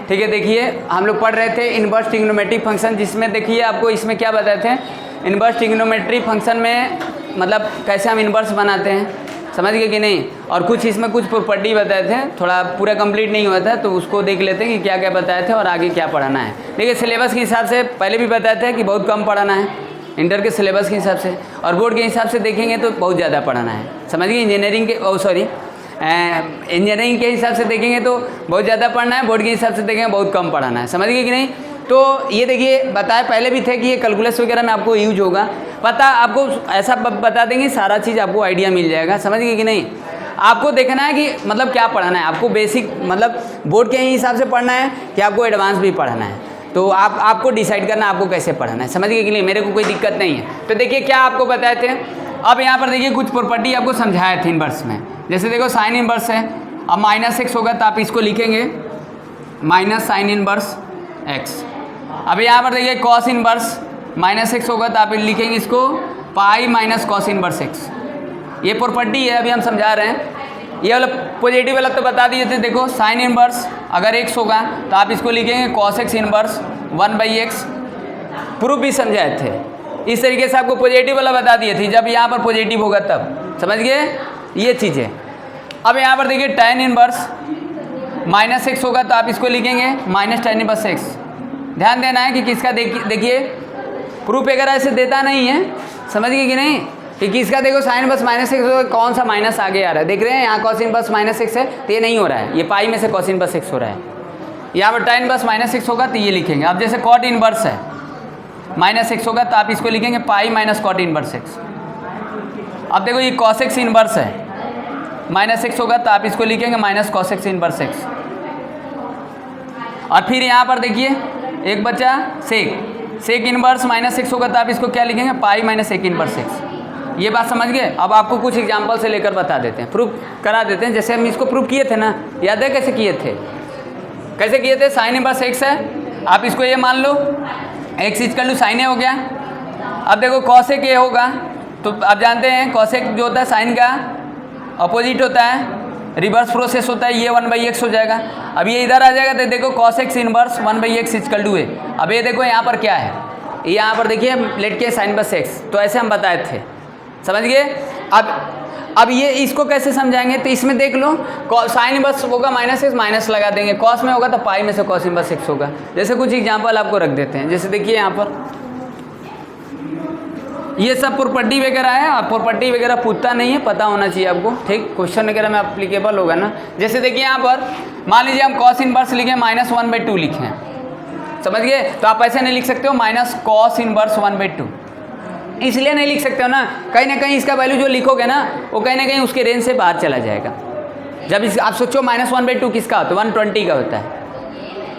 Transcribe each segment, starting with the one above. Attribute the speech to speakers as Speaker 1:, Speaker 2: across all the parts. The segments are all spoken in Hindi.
Speaker 1: ठीक है, देखिए हम लोग पढ़ रहे थे इनवर्स ट्रिग्नोमेट्रिक फंक्शन, जिसमें देखिए आपको इसमें क्या बताए थे, इनवर्स ट्रिग्नोमेट्रिक फंक्शन में मतलब कैसे हम इनवर्स बनाते हैं, समझ गए कि नहीं। और कुछ इसमें कुछ प्रॉपर्टी बताए थे, थोड़ा पूरा कंप्लीट नहीं हुआ था, तो उसको देख लेते हैं कि क्या क्या बताए थे और आगे क्या पढ़ाना है। देखिए सिलेबस के हिसाब से पहले भी बताए थे कि बहुत कम पढ़ाना है इंटर के सिलेबस के हिसाब से, और बोर्ड के हिसाब से देखेंगे तो बहुत ज़्यादा पढ़ाना है, समझ गए। इंजीनियरिंग के इंजीनियरिंग के हिसाब से देखेंगे तो बहुत ज़्यादा पढ़ना है, बोर्ड के हिसाब से देखेंगे बहुत कम पढ़ाना है, समझ गए कि नहीं। तो ये देखिए बताए पहले भी थे कि ये कैलकुलस वगैरह में आपको यूज होगा, पता आपको ऐसा बता देंगे सारा चीज़ आपको आइडिया मिल जाएगा, समझ गए कि नहीं। आपको देखना है कि मतलब क्या पढ़ना है, आपको बेसिक मतलब बोर्ड के हिसाब से पढ़ना है कि आपको एडवांस भी पढ़ना है, तो आपको डिसाइड करना है आपको कैसे पढ़ना है, समझ गए कि नहीं। मेरे को कोई दिक्कत नहीं है। तो देखिए क्या आपको बताए थे, अब यहाँ पर देखिए कुछ प्रॉपर्टी आपको समझाए थे इनवर्स में। जैसे देखो साइन इनवर्स है, अब -x होगा तो आप इसको लिखेंगे माइनस साइन इनवर्स x। अब यहाँ पर देखिए कॉस इनवर्स -x होगा तो आप लिखेंगे इसको पाई माइनस कॉस इनवर्स x। ये प्रॉपर्टी है, अभी हम समझा रहे हैं। ये वाला पॉजिटिव वाला तो बता दिए थे, देखो साइन इनवर्स अगर x होगा तो आप इसको लिखेंगे cos x inverse 1/x। Proof भी समझाए थे, इस तरीके से आपको पॉजिटिव वाला बता दिए थे, जब यहाँ पर पॉजिटिव होगा तब, समझ गए ये चीज़ें। अब यहाँ पर देखिए tan इनवर्स -x होगा तो आप इसको लिखेंगे -tan इनवर्स x। ध्यान देना है कि किसका देखिए प्रूफ वगैरह ऐसे देता नहीं है, समझ गए कि नहीं, कि किसका देखो साइन इनवर्स -x होगा, कौन सा माइनस आगे आ रहा है, देख रहे हैं यहाँ कॉस इनवर्स -x है तो ये नहीं हो रहा है, ये पाई में से कॉस इनवर्स x हो रहा है। यहाँ पर tan इनवर्स -x होगा तो ये लिखेंगे। अब जैसे कॉट इनवर्स है -x होगा तो आप इसको लिखेंगे pi minus cot inverse x। अब देखो ये कॉस x इनवर्स है, -x होगा तो आप इसको लिखेंगे minus cos x inverse x। और फिर यहाँ पर देखिए एक बचा सेक इनवर्स -x होगा तो आप इसको क्या लिखेंगे pi minus sec inverse x। ये बात समझ गए। अब आपको कुछ एग्जांपल से लेकर बता देते हैं, प्रूफ करा देते हैं। जैसे हम इसको प्रूफ किए थे ना, याद है कैसे किए थे, कैसे किए थे। साइन इनवर्स x है, आप इसको ये मान लो x इक्वल टू साइन ए हो गया। अब देखो कॉसेक ए होगा तो आप जानते हैं कॉसेक जो होता है साइन का अपोजिट होता है, रिवर्स प्रोसेस होता है, ये 1/x हो जाएगा। अब ये इधर आ जाएगा तो देखो cos x inverse 1/x equal to a. अब ये देखो यहाँ पर क्या है, यहाँ पर देखिए लेट के साइन बस x, तो ऐसे हम बताए थे, समझ गए। अब ये इसको कैसे समझाएंगे, तो इसमें देख लो साइन इनवर्स होगा -x माइनस लगा देंगे, कॉस में होगा तो पाई में से कॉस इनवर्स x होगा। जैसे कुछ एग्जांपल आपको रख देते हैं, जैसे देखिए यहाँ पर ये सब प्रॉपर्टी वगैरह है, और प्रॉपर्टी वगैरह पूछता नहीं है, पता होना चाहिए आपको, ठीक, क्वेश्चन वगैरह में अप्लीकेबल होगा ना। जैसे देखिए यहाँ पर मान लीजिए हम कॉस इनवर्स लिखें -1/2 लिखें, समझ गए, तो आप ऐसे नहीं लिख सकते हो माइनस कॉस इनवर्स 1/2, इसलिए नहीं लिख सकते हो ना कहीं इसका वैल्यू जो लिखोगे ना वो कहीं ना कहीं उसके रेंज से बाहर चला जाएगा। जब आप सोचो -1/2 किसका होता है, 120 का होता है,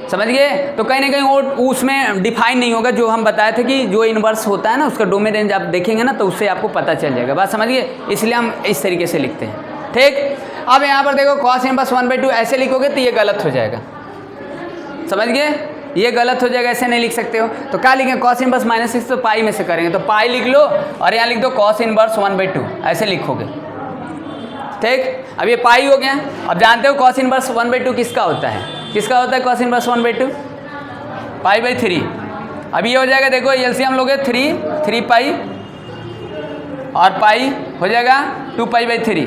Speaker 1: समझ गए, तो कहीं ना कहीं वो उसमें डिफाइन नहीं होगा। जो हम बताए थे कि जो इनवर्स होता है ना उसका डोमेन रेंज आप देखेंगे ना तो उससे आपको पता चल जाएगा, बात समझ गए, इसलिए हम इस तरीके से लिखते हैं, ठीक। अब यहाँ पर देखो कॉस इनवर्स 1/2 ऐसे लिखोगे तो ये गलत हो जाएगा, समझ गए, ये गलत हो जाएगा, ऐसे नहीं लिख सकते हो। तो क्या लिखेंगे कॉस इनवर्स -6 तो पाई में से करेंगे, तो पाई लिख लो और यहाँ लिख दो कॉस इनवर्स 1/2 ऐसे लिखोगे, ठीक। अब ये पाई हो गया। अब जानते हो कॉस इनवर्स 1/2 किसका होता है, किसका होता है कॉस इनवर्स 1/2 पाई/3। अब ये हो जाएगा, देखो एलसीएम लोगे 3 पाई और पाई हो जाएगा 2 पाई/3।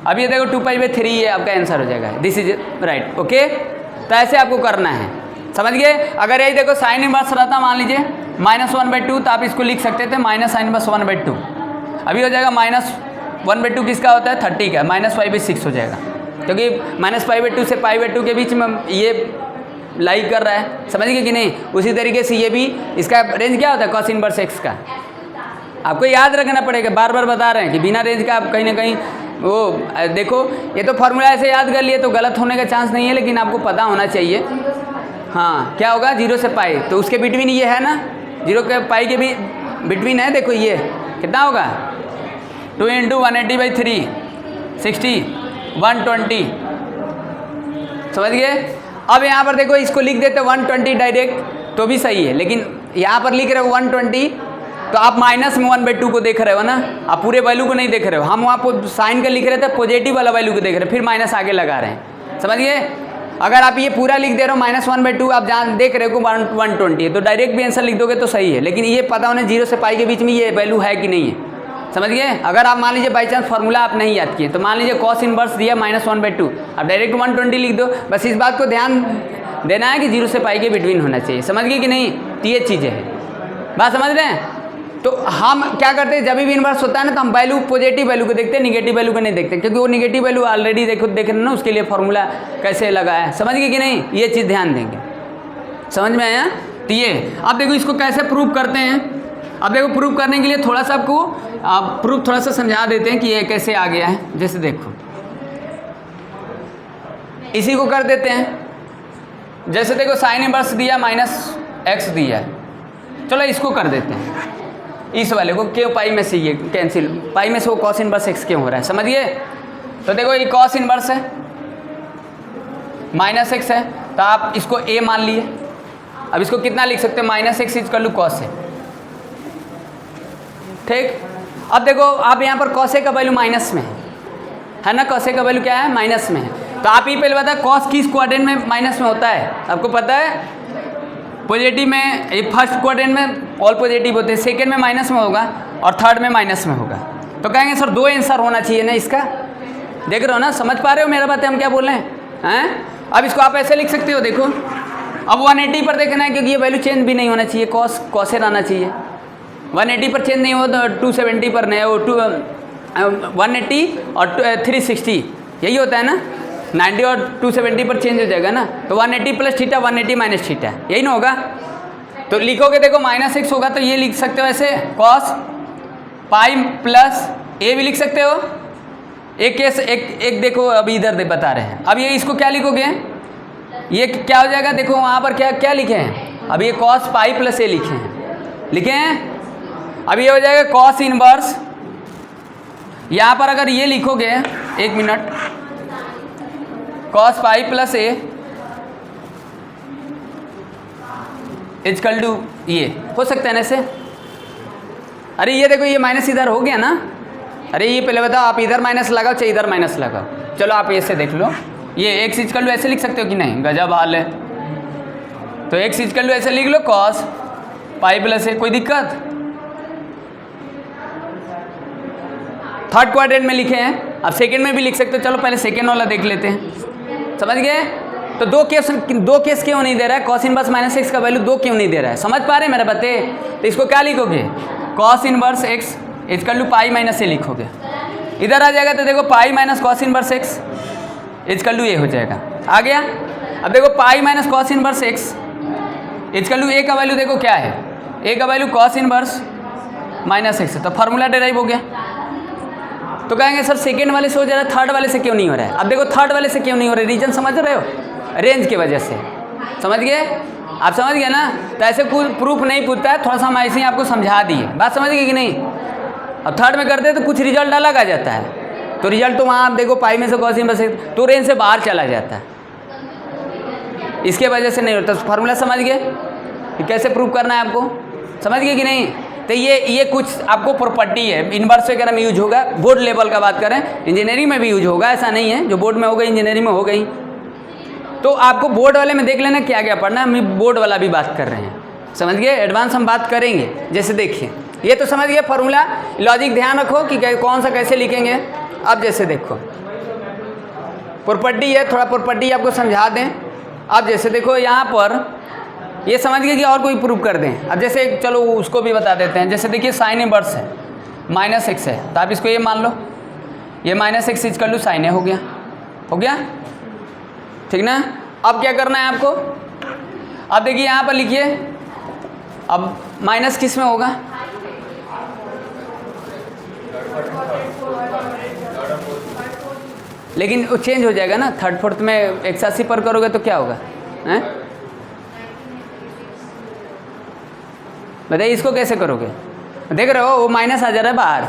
Speaker 1: अब ये देखो 2 पाई/3 ये आपका आंसर हो जाएगा, दिस इज राइट, ओके। तो ऐसे आपको करना है, समझ गए। अगर यही देखो साइन इनवर्स रहता मान लीजिए -1/2 तो आप इसको लिख सकते थे माइनस साइन इनवर्स 1/2। अभी हो जाएगा -1/2 किसका होता है 30 का, -5/6 हो जाएगा, क्योंकि -5/2 से π/2 के बीच में ये लाई कर रहा है, समझ गए कि नहीं। उसी तरीके से ये भी इसका रेंज क्या होता है कॉस इनवर्स x का, आपको याद रखना पड़ेगा, बार बार बता रहे हैं कि बिना रेंज का आप कहीं ना कहीं वो देखो, ये तो फार्मूला ऐसे याद कर लिए तो गलत होने का चांस नहीं है, लेकिन आपको पता होना चाहिए। हाँ क्या होगा 0 से पाई, तो उसके बिटवीन ये है ना, 0 के पाई के भी बिटवीन है, देखो ये कितना होगा 2 × 180/3 60 120, समझ गए। अब यहाँ पर देखो इसको लिख देते 120 डायरेक्ट तो भी सही है, लेकिन यहाँ पर लिख रहे हो 120 तो आप माइनस में 1/2 को देख रहे हो ना, आप पूरे वैल्यू को नहीं देख रहे हो। हम वहाँ पर साइन का लिख रहे थे पॉजिटिव वाला वैल्यू को देख रहे हैं, फिर माइनस आगे लगा रहे हैं, समझ गए। अगर आप ये पूरा लिख दे रहे हो -1/2, आप जान देख रहे हो 120 है, तो डायरेक्ट भी आंसर लिख दोगे तो सही है, लेकिन ये पता होना 0 से पाई के बीच में ये वैल्यू है कि नहीं है। समझ गए? अगर आप मान लीजिए बाई चांस फार्मूला आप नहीं याद किए, तो मान लीजिए कॉस इनवर्स दिया -1/2, आप डायरेक्ट 120 लिख दो। बस इस बात को ध्यान देना है कि 0 से पाई के बिटवीन होना चाहिए। समझ गए कि नहीं? तो ये चीज़ें हैं, बात समझ रहे हैं? तो हम क्या करते हैं, जब भी इन्वर्स होता है ना, तो हम वैल्यू पॉजिटिव वैल्यू को देखते हैं, निगेटिव वैल्यू को नहीं देखते, क्योंकि वो निगेटिव वैल्यू ऑलरेडी देख रहे ना, उसके लिए फॉर्मूला कैसे लगा है। समझ गए कि नहीं? ये चीज़ ध्यान देंगे। समझ में आया? तो ये अब देखो इसको कैसे प्रूव करते हैं। अब देखो प्रूव करने के लिए थोड़ा सा आपको प्रूफ थोड़ा सा समझा देते हैं कि ये कैसे आ गया है। जैसे देखो इसी को कर देते हैं, जैसे देखो साइन इनवर्स दिया -x दिया है, चलो इसको कर देते हैं, इस वाले को क्यों पाई में से ये कैंसिल, पाई में से वो कॉस इनवर्स x क्यों हो रहा है। समझिए? तो देखो ये कॉस इनवर्स है, -x है, तो आप इसको a मान लिए। अब इसको कितना लिख सकते हैं, -x इक्वल टू कॉस है। ठीक, अब देखो आप यहाँ पर कॉस का वैल्यू माइनस में है ना, कॉस का वैल्यू क्या है, माइनस में है। तो आप ये पहले बता कॉस किस क्वाड्रेंट में माइनस में होता है, आपको पता है? पॉजिटिव में, ये फर्स्ट क्वाड्रेंट में ऑल पॉजिटिव होते हैं, सेकंड में माइनस में होगा और थर्ड में माइनस में होगा। तो कहेंगे सर 2 आंसर होना चाहिए ना इसका। देख रहे हो ना, समझ पा रहे हो मेरा बात है हम क्या बोल रहे हैं? अब इसको आप ऐसे लिख सकते हो, देखो अब 180 पर देखना है, क्योंकि ये वैल्यू चेंज भी नहीं होना चाहिए, कॉसेर आना चाहिए। 180 पर चेंज नहीं हो तो 270 पर नहीं, वो 180 और 360 यही होता है ना, 90 और 270 पर चेंज हो जाएगा ना। तो 180 प्लस थीटा, 180 माइनस थीटा, यही ना होगा। तो लिखोगे देखो -x होगा, तो ये लिख सकते हो ऐसे कॉस पाई प्लस a भी लिख सकते हो। एक केस एक देखो अभी इधर बता रहे हैं। अब ये इसको क्या लिखोगे, ये क्या हो जाएगा, देखो वहाँ पर क्या क्या लिखे हैं, अब ये कॉस पाई प्लस a लिखे हैं, लिखे हैं। अब ये हो जाएगा कॉस इनवर्स, यहाँ पर अगर ये लिखोगे, एक minute, cos pi plus a equal to ये हो सकता है ना ऐसे। अरे ये देखो ये माइनस इधर हो गया ना। अरे ये पहले बताओ, आप इधर माइनस लगाओ चाहे इधर माइनस लगाओ। चलो आप ऐसे देख लो, ये x इक्वल टू ऐसे लिख सकते हो कि नहीं, गजब हाल है। तो x इक्वल टू ऐसे लिख लो कॉस पाई प्लस a, कोई दिक्कत? थर्ड क्वाड्रेंट में लिखे हैं, अब सेकंड में भी लिख सकते हो। चलो पहले सेकंड वाला देख लेते हैं, समझ गए? तो दो केस क्यों नहीं दे रहा है, कॉस इनवर्स -x का वैल्यू 2 क्यों नहीं दे रहा है, समझ पा रहे हैं मेरे बते? तो इसको क्या लिखोगे, cos inverse x equal to pi minus a लिखोगे। इधर आ जाएगा तो देखो pi minus cos inverse x equal to a हो जाएगा, आ गया। अब देखो pi minus cos inverse x equal to a का वैल्यू देखो क्या है, a का वैल्यू कॉस इनवर्स -x है, तो फार्मूला डेराइव हो गया। तो कहेंगे सर सेकेंड वाले से हो जा रहा है, थर्ड वाले से क्यों नहीं हो रहा है। अब देखो थर्ड वाले से क्यों नहीं हो रहा है, रीजन समझ रहे हो, रेंज की वजह से। समझ गए आप, समझ गए ना? तो ऐसे कोई प्रूफ नहीं पूछता है, थोड़ा सा हम ऐसे ही आपको समझा दिए, बात समझ गए कि नहीं? अब थर्ड में करते हैं तो कुछ रिजल्ट अलग आ जाता है, तो रिजल्ट तो वहाँ आप देखो पाई में से कॉस इनवर्स तो रेंज से बाहर चला जाता है, इसके वजह से नहीं होता। फार्मूला समझ गए कि कैसे प्रूव करना है आपको, समझ गए कि नहीं? तो ये कुछ आपको प्रॉपर्टी है, इनवर्स वगैरह में यूज होगा, बोर्ड लेवल का बात करें, इंजीनियरिंग में भी यूज होगा, ऐसा नहीं है जो बोर्ड में हो गई इंजीनियरिंग में हो गई। तो आपको बोर्ड वाले में देख लेना क्या क्या पढ़ना है, हम बोर्ड वाला भी बात कर रहे हैं, समझ गए? एडवांस हम बात करेंगे। जैसे देखिए ये तो समझ गए फार्मूला, लॉजिक ध्यान रखो कि कौन सा कैसे लिखेंगे। अब जैसे देखो प्रॉपर्टी है, थोड़ा प्रॉपर्टी आपको समझा दें। अब जैसे देखो यहाँ पर ये समझ गए कि और कोई प्रूव कर दें। अब जैसे चलो उसको भी बता देते हैं। जैसे देखिए साइन इनवर्स है, -x है, तो आप इसको ये मान लो, ये -x इक्वल टू साइन हो गया, हो गया ठीक ना। अब क्या करना है आपको, अब देखिए यहाँ पर लिखिए, अब माइनस किस में होगा, लेकिन वो चेंज हो जाएगा ना, थर्ड फोर्थ में 180 पर करोगे तो क्या होगा, हैं बताइए? इसको कैसे करोगे, देख रहे हो वो माइनस आ जा रहा है बाहर,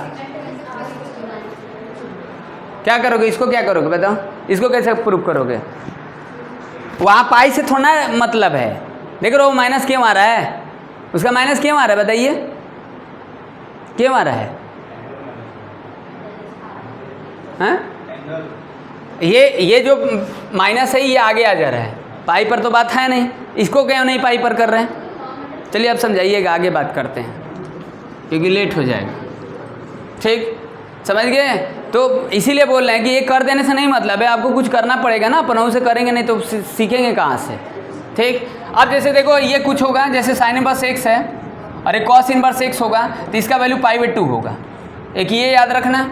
Speaker 1: क्या करोगे, इसको क्या करोगे बताओ, इसको कैसे प्रूव करोगे? वहाँ पाई से थोड़ा मतलब है, देख रहे हो माइनस क्यों आ रहा है, उसका माइनस क्यों आ रहा है बताइए, क्यों आ रहा है? हैं ये जो माइनस है ये आगे आ जा रहा है, पाई पर तो बात है नहीं, इसको क्यों नहीं पाई पर कर रहे हैं? चलिए अब समझाइएगा, आगे बात करते हैं क्योंकि लेट हो जाएगा। ठीक, समझ गए? तो इसीलिए बोल रहे हैं कि ये कर देने से नहीं मतलब है, आपको कुछ करना पड़ेगा ना, अपनों से करेंगे नहीं तो सीखेंगे कहाँ से। ठीक, अब जैसे देखो ये कुछ होगा, जैसे साइन इनवर्स एक्स है और एक कॉस इनवर्स एक्स होगा, तो इसका वैल्यू π/2 होगा। एक ये याद रखना,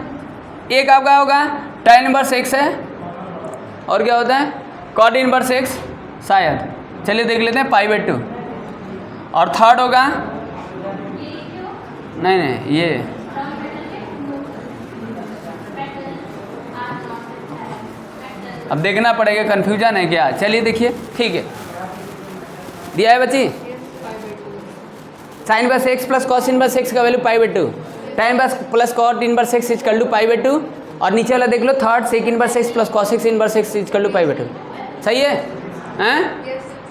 Speaker 1: एक आपका होगा tan इनवर्स एक्स है, और क्या होता है cot इनवर्स एक्स शायद, चलिए देख लेते हैं π/2। और थर्ड होगा, नहीं ये अब देखना पड़ेगा, कन्फ्यूजन है क्या। चलिए देखिए, ठीक है, दिया है बच्ची, sine inverse x plus cos inverse x का value π/2, tan inverse plus cot inverse x equal to π/2, और नीचे वाला देख लो third sec inverse x plus cos x inverse x equal to π/2। सही है? हैं?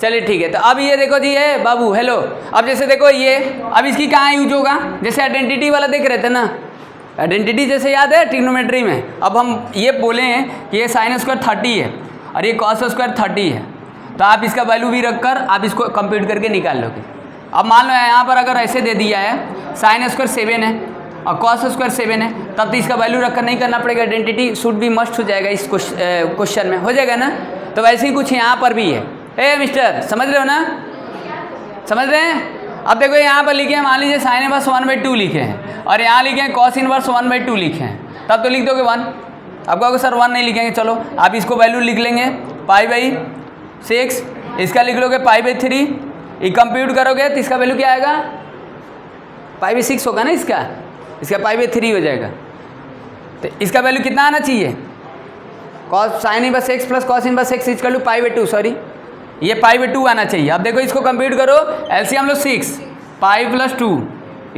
Speaker 1: चलिए ठीक है। तो अब ये देखो जी, ये बाबू हेलो, अब जैसे देखो ये, अब इसकी कहाँ यूज होगा, जैसे आइडेंटिटी वाला देख रहे थे ना, आइडेंटिटी जैसे याद है ट्रिग्नोमेट्री में, अब हम ये बोले हैं कि ये साइन स्क्वायर 30 है और ये कॉस स्क्वायर 30 है, तो आप इसका वैल्यू भी रखकर आप इसको कंप्यूट करके निकाल लोगे। अब मान लो यहाँ पर अगर ऐसे दे दिया है साइन स्क्वायर 7 है और कॉस स्क्वायर 7 है, तब तो इसका वैल्यू रखकर नहीं करना पड़ेगा, आइडेंटिटी शुड भी मस्ट हो जाएगा इस क्वेश्चन में, हो जाएगा ना। तो वैसे ही कुछ यहाँ पर भी है। ए मिस्टर, समझ रहे हो ना, समझ रहे हैं? अब देखो यहाँ पर लिखे हैं, मान लीजिए साइन इनवर्स 1/2 लिखे हैं और यहाँ लिखे हैं कॉस इनवर्स 1/2 लिखे हैं, तब तो लिख दोगे 1। अब कहोगे सर 1 नहीं लिखेंगे, चलो आप इसको वैल्यू लिख लेंगे π/6, इसका लिख लोगे π/3, ये कंप्यूट करोगे तो इसका वैल्यू क्या आएगा, π/6 होगा ना, इसका π/3 हो जाएगा। तो इसका वैल्यू कितना आना चाहिए, cos sine inverse x plus cos inverse x equal to π/2, sorry ये π/2 आना चाहिए। अब देखो इसको कंप्यूट करो, एलसीएम लो 6, पाई प्लस 2,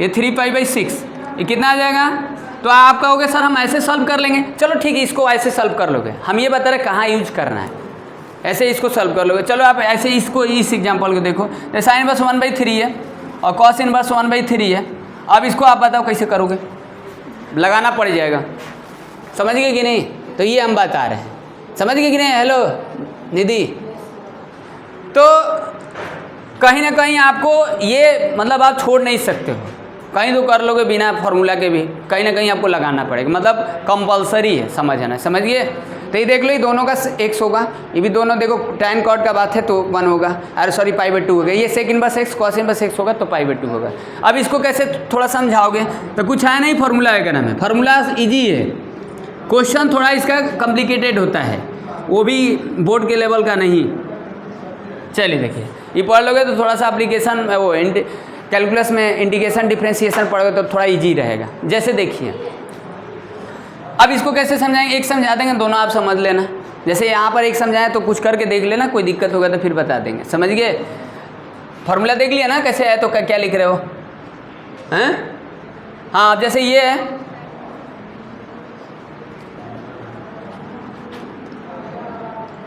Speaker 1: ये 3π/6, ये कितना आ जाएगा। तो आप कहोगे सर हम ऐसे सॉल्व कर लेंगे, चलो ठीक है, इसको ऐसे सॉल्व कर लोगे, हम ये बता रहे कहाँ यूज करना है, ऐसे इसको सॉल्व कर लोगे। चलो आप ऐसे इसको इस एग्जाम्पल को देखो, साइन इनवर्स 1/3 है और कॉस इनवर्स 1/3 है। अब इसको आप बताओ कैसे करोगे, लगाना पड़ जाएगा, समझ गए कि नहीं? तो ये हम बता रहे हैं, समझ गए कि नहीं? हेलो निधि, तो कहीं ना कहीं आपको ये मतलब आप छोड़ नहीं सकते हो, कहीं तो कर लोगे बिना फार्मूला के भी, कहीं ना कहीं आपको लगाना पड़ेगा, मतलब कंपलसरी है, समझना, समझ गए? तो ये देख लो, ये दोनों का x होगा, ये भी दोनों देखो tan cot का बात है तो 1 होगा, अरे सॉरी π/2 होगा, ये sec inverse x cos inverse x होगा तो π/2 होगा। अब इसको कैसे थोड़ा समझाओगे, तो कुछ है नहीं, फार्मूला है, क्या नाम है, फार्मूला ईजी है, क्वेश्चन थोड़ा इसका कॉम्प्लिकेटेड होता है, वो भी बोर्ड के लेवल का नहीं। चलिए देखिए, ये पढ़ लोगे तो थोड़ा सा एप्लीकेशन वो कैलकुलस में इंटीग्रेशन डिफरेंशिएशन पढ़ोगे तो थोड़ा इजी रहेगा। जैसे देखिए, अब इसको कैसे समझाएंगे, एक समझा देंगे, दोनों आप समझ लेना। जैसे यहाँ पर एक समझाएं तो कुछ करके देख लेना, कोई दिक्कत होगा तो फिर बता देंगे, समझ गए? फॉर्मूला देख लिया ना कैसे है, तो क्या लिख रहे हो हैं? हाँ, अब जैसे ये है,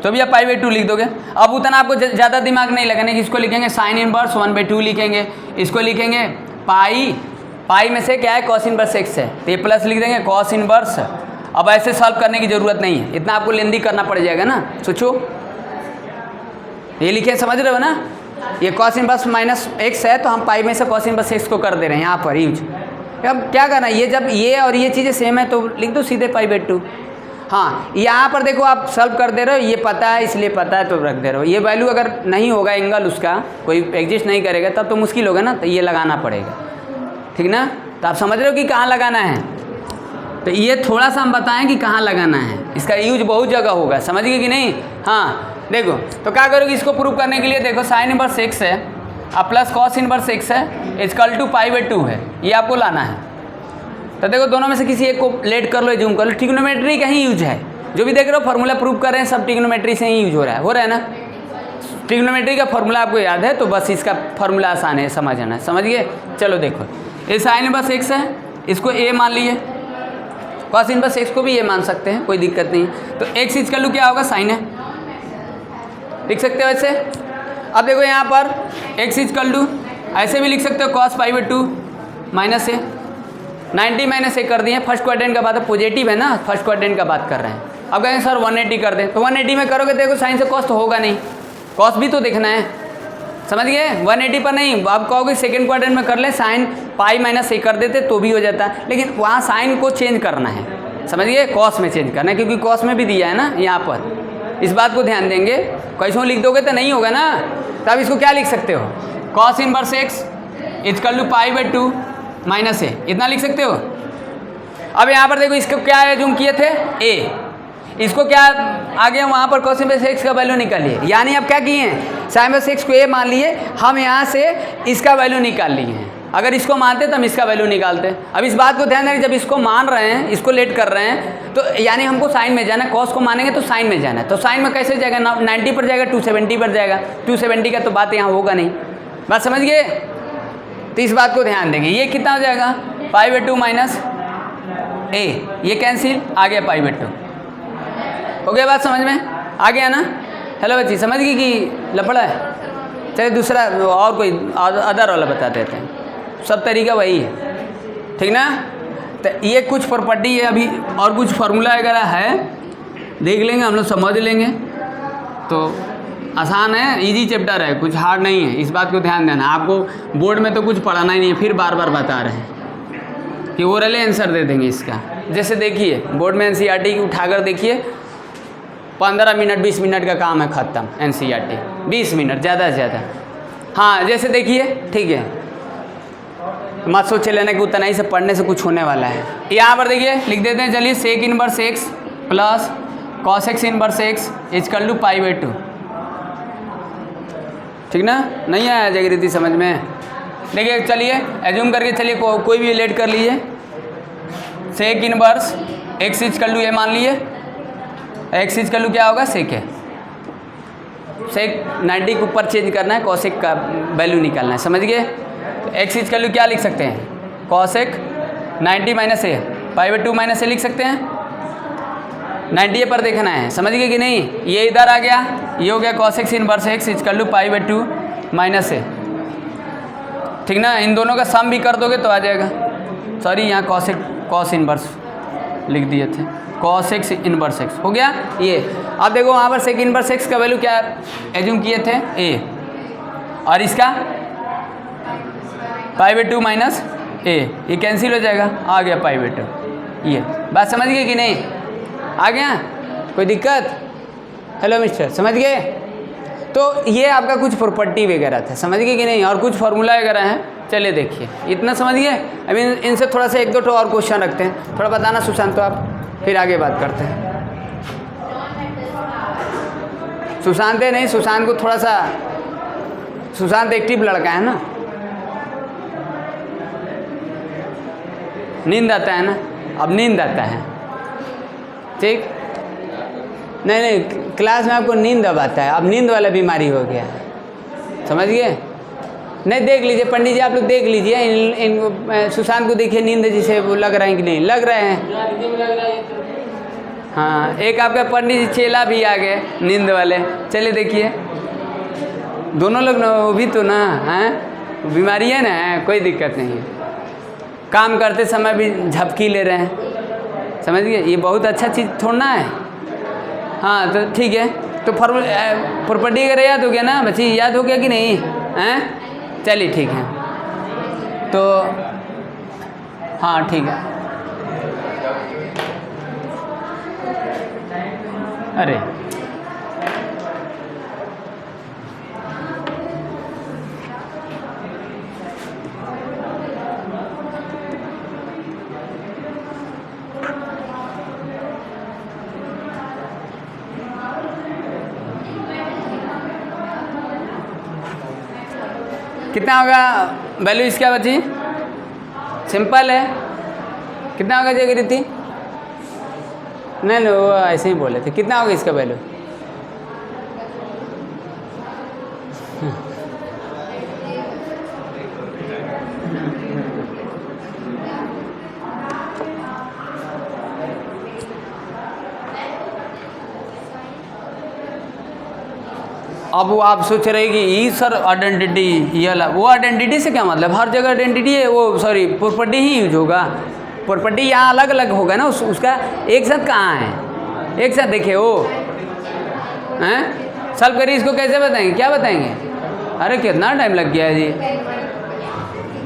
Speaker 1: तो भी आप π/2 लिख दोगे। अब उतना आपको ज़्यादा दिमाग नहीं लगाने कि इसको लिखेंगे साइन इनवर्स 1/2 लिखेंगे, इसको लिखेंगे पाई में से क्या है कॉस इनवर्स एक्स है, तो ये प्लस लिख देंगे कॉस इनवर्स। अब ऐसे सॉल्व करने की ज़रूरत नहीं है, इतना आपको लेंदी करना पड़ जाएगा ना। सोचो, ये लिखे, समझ रहे हो ना, ये कॉस इनवर्स माइनस एक्स है तो हम पाई में से कॉस इनवर्स एक्स को कर दे रहे हैं यहाँ पर यूज। अब क्या करना, ये जब ये और ये चीज़ें सेम है तो लिख दो सीधे π/2। हाँ, यहाँ पर देखो आप सॉल्व कर दे रहे हो, ये पता है इसलिए पता है तो रख दे रहे हो। ये वैल्यू अगर नहीं होगा, एंगल उसका कोई एग्जिस्ट नहीं करेगा, तब तो मुश्किल होगा ना, तो ये लगाना पड़ेगा, ठीक ना। तो आप समझ रहे हो कि कहाँ लगाना है, तो ये थोड़ा सा हम बताएं कि कहाँ लगाना है, इसका यूज बहुत जगह होगा, समझ गए कि नहीं। हाँ देखो, तो क्या करोगे, इसको प्रूव करने के लिए देखो साइन इनवर्स एक्स है अब प्लस कॉस इनवर्स एक्स है इक्वल टू π/2 है, ये आपको लाना है। तो देखो दोनों में से किसी एक को लेट कर लो, जूम कर लो, ट्रिग्नोमेट्री का ही यूज है, जो भी देख रहे हो फार्मूला प्रूव कर रहे हैं सब ट्रिग्नोमेट्री से ही यूज हो रहा है ना। ट्रिग्नोमेट्री का फार्मूला आपको याद है तो बस इसका फार्मूला आसान है समझना, समझ गए। चलो देखो, ये साइन इनवर्स एक्स है, इसको ए मान लिए, कॉस इनवर्स एक्स को भी ए मान सकते हैं, कोई दिक्कत नहीं है। तो एक्स इक्वल टू क्या होगा, साइन है, लिख सकते हो ऐसे। अब देखो यहाँ पर एक्स इक्वल टू ऐसे भी लिख सकते हो कॉस π/2 माइनस ए, 90 -a कर दिए, फर्स्ट क्वाड्रेंट का बात है, पॉजिटिव है ना, फर्स्ट क्वाड्रेंट का बात कर रहे हैं, अब कहेंगे सर 180 कर दें, तो 180 में करोगे देखो साइन से कॉस तो होगा नहीं, कॉस भी तो देखना है, समझ गए। 180 पर नहीं, आप कहोगे सेकेंड क्वाड्रेंट में कर ले, साइन पाई माइनस ए कर देते तो भी हो जाता, लेकिन वहाँ साइन को चेंज करना है, समझ गए, कॉस में चेंज करना है, क्योंकि कॉस में भी दिया है ना यहाँ पर, इस बात को ध्यान देंगे। कैसों लिख दोगे तो नहीं होगा ना, तो आप इसको क्या लिख सकते हो, cos inverse x equal to pi by 2 minus a, इतना लिख सकते हो। अब यहाँ पर देखो इसको क्या एज्यूम किए थे ए, इसको क्या आ गया वहाँ पर cos इनवर्स एक्स का वैल्यू निकालिए, यानी अब क्या किए हैं sin इनवर्स एक्स को ए मान लिए, हम यहाँ से इसका वैल्यू निकाल लिए हैं। अगर इसको मानते तो हम इसका वैल्यू निकालते। अब इस बात को ध्यान रखें, जब इसको मान रहे हैं, इसको लेट कर रहे हैं, तो यानी हमको साइन में जाना है, कॉस को मानेंगे तो साइन में जाना है, तो साइन में कैसे जाएगा, 90 पर जाएगा, 270 पर जाएगा, 270 का तो बात यहाँ होगा नहीं, बात समझ गए। तो इस बात को ध्यान देंगे, ये कितना हो जाएगा पाई बाई 2 माइनस ए, ये कैंसिल, आ गया पाई बाई 2, हो गया बात समझ में, आ गया ना। हेलो बच्ची, समझ गई कि लफड़ा है। चलिए दूसरा और कोई अदर वाला बता देते हैं, सब तरीका वही है, ठीक ना। तो ये कुछ प्रॉपर्टी है, अभी और कुछ फार्मूला वगैरह है, देख लेंगे हम लोग, समझ लेंगे, तो आसान है, इजी चैप्टर है, कुछ हार्ड नहीं है, इस बात को ध्यान देना। आपको बोर्ड में तो कुछ पढ़ाना ही नहीं है, फिर बार बार बता रहे हैं कि ओरली आंसर दे देंगे इसका। जैसे देखिए बोर्ड में एनसीईआरटी की उठाकर देखिए, 15 मिनट 20 मिनट का काम है, ख़त्म एनसीईआरटी, 20 मिनट ज़्यादा से ज़्यादा। हाँ जैसे देखिए, ठीक है, मत सोचे लेना कि उतना ही से पढ़ने से कुछ होने वाला है। यहाँ पर देखिए लिख देते हैं, चलिए sec inverse x plus cos x inverse x equal to pi by 2, ठीक ना। नहीं आया जागृति समझ में। देखिए चलिए एज्यूम करके चलिए कोई भी लेट कर लीजिए, sec inverse x equal to a मान लिए, एक्स इक्वल टू क्या होगा सेक है, सेक 90 के ऊपर चेंज करना है, कॉसेक का वैल्यू निकालना है, समझ गए। तो एक्स इक्वल टू क्या लिख सकते हैं, cosec 90 minus a, pi by 2 minus a लिख सकते हैं, 90 पर देखना है, समझ गए कि नहीं। ये इधर आ गया, ये हो गया cosec inverse x equal to pi by 2 minus a, ठीक ना। इन दोनों का सम भी कर दोगे तो आ जाएगा, सॉरी यहाँ कॉसेक कॉस इनवर्स लिख दिए थे, कॉस एक्स इनवर्स एक्स हो गया ये। अब देखो वहाँ पर सेक इनवर्स एक्स का वैल्यू क्या एज्यूम किए थे ए, और इसका पाई बाई 2 माइनस ए, ये कैंसिल हो जाएगा, आ गया पाई बाई 2। ये बात समझ गए कि नहीं, आ गया, कोई दिक्कत। हेलो मिस्टर, समझ गए। तो ये आपका कुछ प्रॉपर्टी वगैरह था, समझ गए कि नहीं, और कुछ फार्मूला वगैरह हैं, चलिए देखिए इतना समझ गए। अभी इनसे थोड़ा सा 1-2 और क्वेश्चन रखते हैं, थोड़ा बताना सुशांत, तो आप फिर आगे बात करते हैं। सुशांत है नहीं, सुशांत को थोड़ा सा, सुशांत एक्टिव लड़का है ना, नींद आता है ना, अब नींद आता है, ठीक। नहीं क्लास में आपको नींद अब आता है, अब नींद वाला बीमारी हो गया है, समझ गए। नहीं देख लीजिए पंडित जी, आप लोग देख लीजिए, इन सुशांत को देखिए, नींद जिसे वो लग रहा है कि नहीं लग रहे हैं। हाँ एक आपका पंडित जी चेला भी आ गए नींद वाले, चलिए देखिए दोनों लोग ना, वो भी तो ना हैं, बीमारी है ना, कोई दिक्कत नहीं है, काम करते समय भी झपकी ले रहे हैं, समझ गए। ये बहुत अच्छा चीज़ थोड़ा है। हाँ तो ठीक है, तो प्रॉपर्टी वगैरह याद हो गया ना बच्ची, याद हो गया कि नहीं हैं, चलिए ठीक है। तो हाँ ठीक है, अरे कितना होगा वैल्यू इसका बची, सिंपल है, कितना होगा जागृति, नहीं वो ऐसे ही बोले थे, कितना होगा इसका वैल्यू, अब वो आप सोच रहे कि ये सर आइडेंटिटी, ये वो आइडेंटिटी से क्या मतलब, हर जगह आइडेंटिटी है, वो सॉरी प्रॉपर्टी ही यूज होगा, प्रॉपर्टी यहाँ अलग अलग होगा ना, उसका एक साथ कहाँ है, एक साथ देखे ओ हैं, सॉल्व करिए इसको। कैसे बताएंगे, क्या बताएंगे? अरे कितना टाइम लग गया है जी।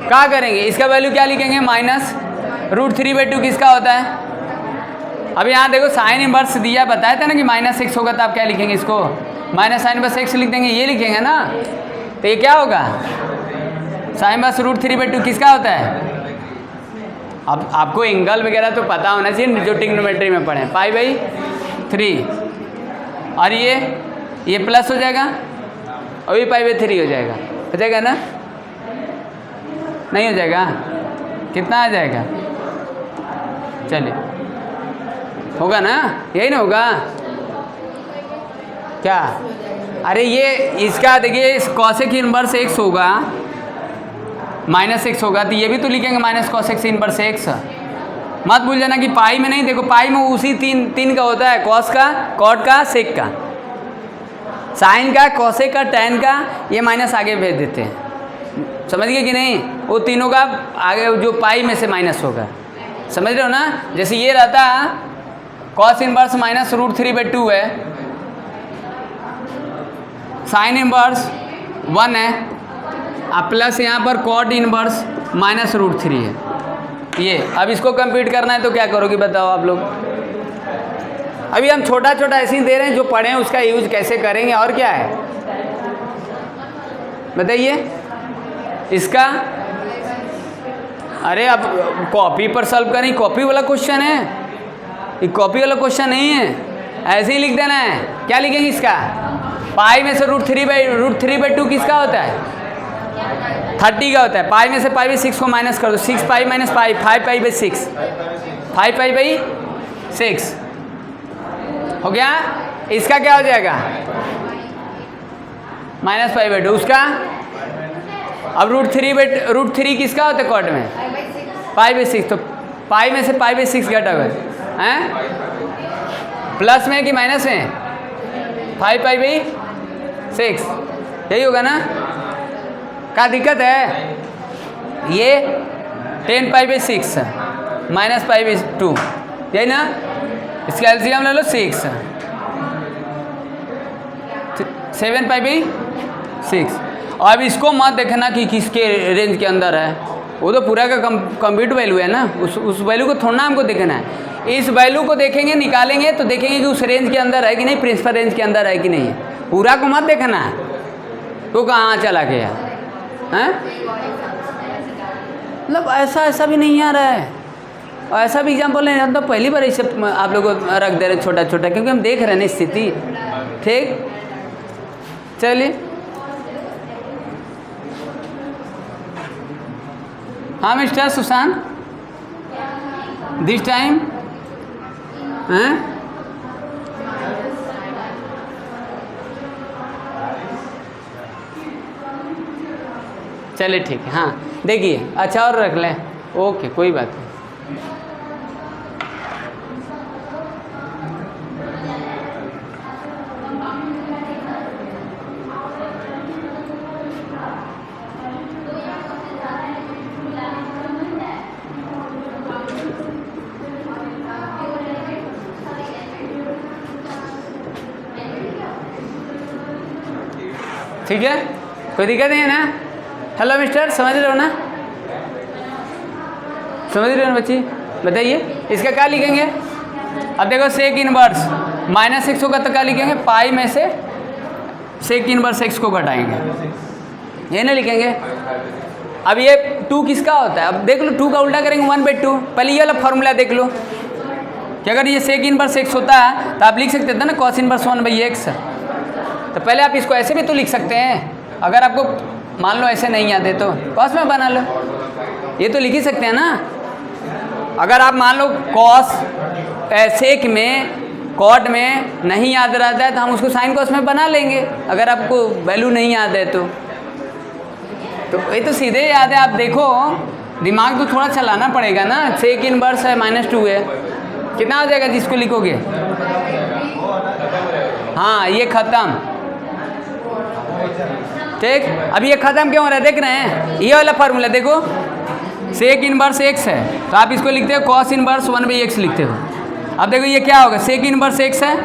Speaker 1: क्या करेंगे, इसका वैल्यू क्या लिखेंगे? -√3/2 किसका होता है? अब यहाँ देखो साइन इनवर्स दिया, बताया था ना कि -x होगा, तो आप क्या लिखेंगे इसको? -sin−x लिख देंगे, ये लिखेंगे ना। तो ये क्या होगा? sin √3/2 किसका होता है? अब आपको एंगल वगैरह तो पता होना चाहिए जो ट्रिग्नोमेट्री में पढ़े, π/3। और ये प्लस हो जाएगा और ये π/3 हो जाएगा ना? नहीं हो जाएगा? कितना आ जाएगा? चलिए होगा ना, यही ना होगा क्या? अरे ये इसका देखिए कॉसेक इनवर्स x होगा, -x होगा, तो ये भी तो लिखेंगे -cos इनवर्स x। मत भूल जाना कि पाई में नहीं, देखो पाई में उसी तीन का होता है, कॉस का, कॉट का, सेक का, साइन का, कॉसेक का, टैन का, ये माइनस आगे भेज देते हैं। समझ गए कि नहीं? वो तीनों का आगे जो पाई में से माइनस होगा, समझ रहे हो ना? जैसे ये रहता कॉस इनवर्स -√3/2 है, साइन इनवर्स 1 है, अब प्लस यहाँ पर कॉट इनवर्स -√3 है। ये अब इसको कंप्यूट करना है तो क्या करोगे बताओ आप लोग? अभी हम छोटा छोटा ऐसे ही दे रहे हैं, जो पढ़े हैं उसका यूज कैसे करेंगे और क्या है बताइए इसका। अरे अब कॉपी पर सॉल्व करें, कॉपी वाला क्वेश्चन है, ये कॉपी वाला क्वेश्चन नहीं है, ऐसे ही लिख देना है। क्या लिखेंगे इसका? पाई में से √3/2 किसका होता है? 30 का होता है। पाई में से π/6 को माइनस कर दो, 6 पाई माइनस पाई, 5π/6, 5π/6 हो गया। इसका क्या हो जाएगा? -π/2 उसका। अब √3 किसका होता है कॉट में? π/6, तो पाई में से π/6 घटा हुआ है, प्लस में कि माइनस में? 5π/6, यही होगा ना? क्या दिक्कत है? ये 10π/6 -π/2, यही ना? इसका एलसीएम ले लो 6, 7π/6। और अब इसको मत देखना कि किसके रेंज के अंदर है, वो तो पूरा का कंप्यूट वैल्यू है ना, उस वैल्यू को थोड़ा हमको देखना है। इस वैल्यू को देखेंगे, निकालेंगे तो देखेंगे कि उस रेंज के अंदर है कि नहीं, प्रिंसिपल रेंज के अंदर है कि नहीं। पूरा को मत देखना है, तो कहाँ चला गया हैं? मतलब ऐसा भी नहीं आ रहा है। और ऐसा भी एग्जाम्पल नहीं, हम तो पहली बार इसे आप लोगों को रख दे रहे छोटा छोटा, क्योंकि हम देख रहे हैं स्थिति। ठीक, चलिए हाँ मिस्टर सुशांत, दिस टाइम हैं? चलिए ठीक है, हाँ देखिए, अच्छा और रख लें, ओके कोई बात नहीं। ठीक है, कोई दिक्कत नहीं है ना? हेलो मिस्टर, समझ रहे हो ना? समझ रहे हो ना बच्ची? बताइए इसका क्या लिखेंगे? अब देखो सेक इनवर्स -6 होगा तो क्या लिखेंगे? पाई में से सेक इनवर्स x को घटाएंगे, ये ना लिखेंगे। अब ये 2 किसका होता है? अब देख लो 2 का उल्टा करेंगे 1/2। पहले ये वाला फॉर्मूला देख लो कि अगर ये सेक इनवर्स x होता है तो आप लिख सकते थे ना कॉस इनवर्स 1/x। तो पहले आप इसको ऐसे भी तो लिख सकते हैं, अगर आपको मान लो ऐसे नहीं याद है तो कॉस में बना लो, ये तो लिख ही सकते हैं ना। अगर आप मान लो कॉस सेक में कॉट में नहीं याद रहता है तो हम उसको साइन कॉस में बना लेंगे, अगर आपको वैल्यू नहीं याद है तो ये तो सीधे याद है। आप देखो दिमाग तो थोड़ा चलाना पड़ेगा ना। सेक इनवर्स है -2 है, कितना हो जाएगा जिसको लिखोगे? हाँ ये ख़त्म, ठीक। अब ये ख़त्म क्यों हो रहा है देख रहे हैं? ये वाला फार्मूला देखो, सेक इनवर्स x है तो आप इसको लिखते हो कॉस इनवर्स 1/x लिखते हो। अब देखो ये क्या होगा, सेक इनवर्स एक्स है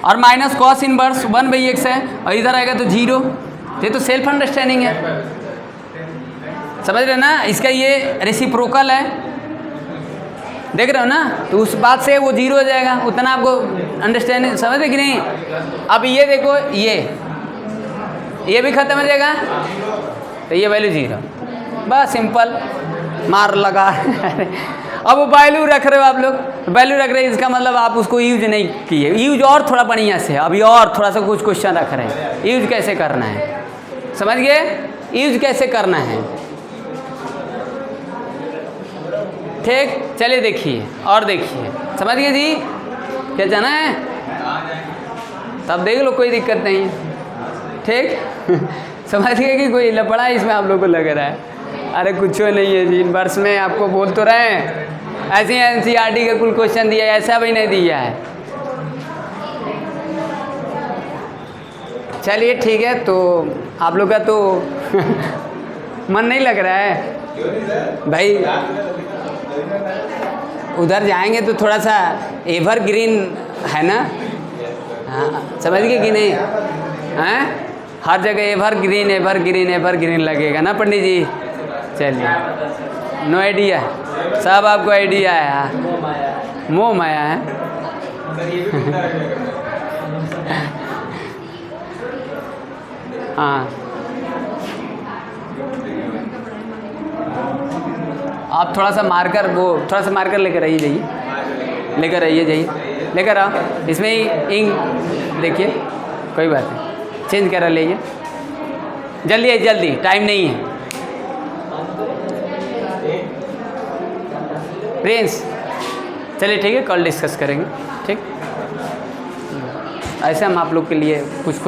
Speaker 1: और माइनस कॉस इनवर्स 1/x है और इधर आएगा तो 0। ये तो सेल्फ अंडरस्टैंडिंग है, समझ रहे ना। इसका ये रेसिप्रोकल है, देख रहे हो ना। तो उस बात से वो 0 हो जाएगा, उतना आपको अंडरस्टैंडिंग समझ रहे कि नहीं। अब ये देखो ये भी खत्म हो जाएगा तो ये वैल्यू 0, बस सिंपल मार लगा। अब वो वैल्यू रख रहे हो आप लोग, वैल्यू रख रहे हैं, इसका मतलब आप उसको यूज नहीं किए। यूज और थोड़ा बढ़िया से, अभी और थोड़ा सा कुछ क्वेश्चन रख रहे हैं, यूज कैसे करना है, समझ गए, यूज कैसे करना है। ठीक, चलिए देखिए और देखिए, समझ गए जी, क्या जाना है तब देख लो, कोई दिक्कत नहीं है। ठीक समझ गए कि कोई लफड़ा है इसमें आप लोग को लग रहा है। अरे कुछ नहीं है जी, इनवर्स में आपको बोल तो रहे हैं, ऐसे एनसीईआरटी का कुल क्वेश्चन दिया है, ऐसा भी नहीं दिया है। चलिए ठीक है, तो आप लोग का तो मन नहीं लग रहा है भाई, उधर जाएंगे तो थोड़ा सा एवरग्रीन है ना, हाँ समझ गए कि नहीं, हैं हर जगह एवरग्रीन एवरग्रीन एवरग्रीन लगेगा ना पंडित जी। चलिए, नो आइडिया, सब आपको आइडिया है, हाँ मोह माया है। हाँ आप थोड़ा सा मार्कर, वो थोड़ा सा मार्कर लेकर आइए, जाइए लेकर आइए, जाइए लेकर आओ, इसमें ही इंक देखिए, कोई बात नहीं, चेंज करा लीजिए, जल्दी है, जल्दी, टाइम नहीं है। प्रिंस चलिए ठीक है, कल डिस्कस करेंगे। ठीक, ऐसे हम आप लोग के लिए कुछ